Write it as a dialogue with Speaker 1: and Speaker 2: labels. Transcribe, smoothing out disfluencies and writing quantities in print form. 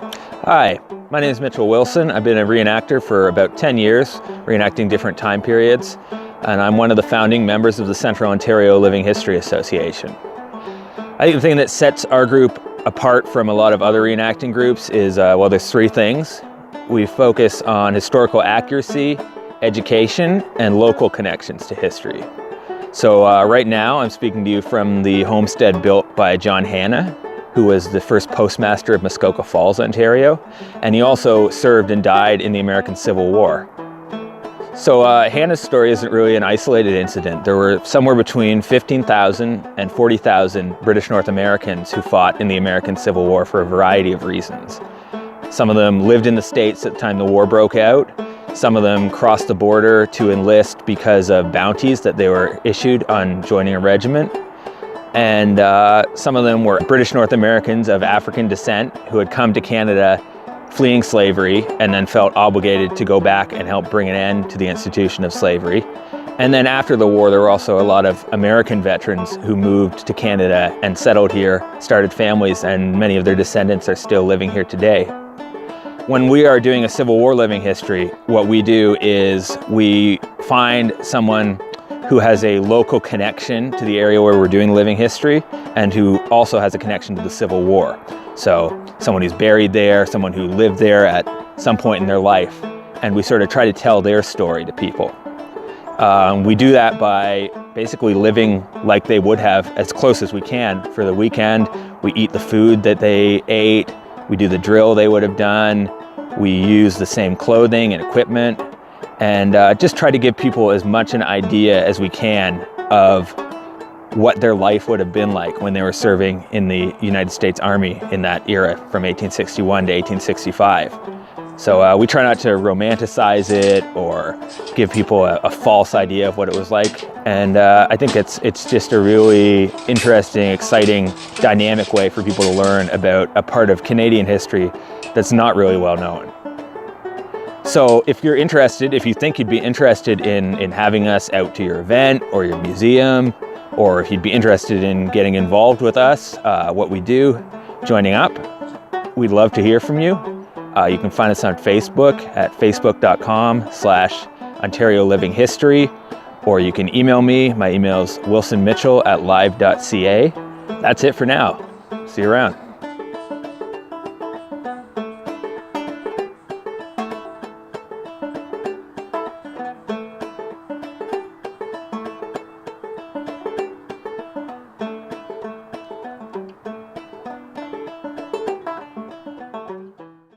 Speaker 1: Hi, my name is Mitchell Wilson. I've been a reenactor for about 10 years, reenacting different time periods, and I'm one of the founding members of the Central Ontario Living History Association. I think the thing that sets our group apart from a lot of other reenacting groups is, there's three things. We focus on historical accuracy, education, and local connections to history. So right now I'm speaking to you from the homestead built by John Hanna, who was the first postmaster of Muskoka Falls, Ontario, and he also served and died in the American Civil War. So Hanna's story isn't really an isolated incident. There were somewhere between 15,000 and 40,000 British North Americans who fought in the American Civil War for a variety of reasons. Some of them lived in the States at the time the war broke out. Some of them crossed the border to enlist because of bounties that they were issued on joining a regiment. And some of them were British North Americans of African descent who had come to Canada fleeing slavery and then felt obligated to go back and help bring an end to the institution of slavery. And then after the war, there were also a lot of American veterans who moved to Canada and settled here, started families, and many of their descendants are still living here today. When we are doing a Civil War living history, what we do is we find someone who has a local connection to the area where we're doing living history and who also has a connection to the Civil War. So someone who's buried there, someone who lived there at some point in their life, and we sort of try to tell their story to people. We do that by basically living like they would have as close as we can. For the weekend, we eat the food that they ate, we do the drill they would have done, we use the same clothing and equipment, and just try to give people as much an idea as we can of what their life would have been like when they were serving in the United States Army in that era from 1861 to 1865. So we try not to romanticize it or give people a false idea of what it was like. And I think it's just a really interesting, exciting, dynamic way for people to learn about a part of Canadian history that's not really well known. So if you're interested, if you think you'd be interested in having us out to your event or your museum, or if you'd be interested in getting involved with us, what we do, joining up, we'd love to hear from you. You can find us on Facebook at facebook.com/Ontario Living History, or you can email me. My email is wilsonmitchell@live.ca. That's it for now. See you around.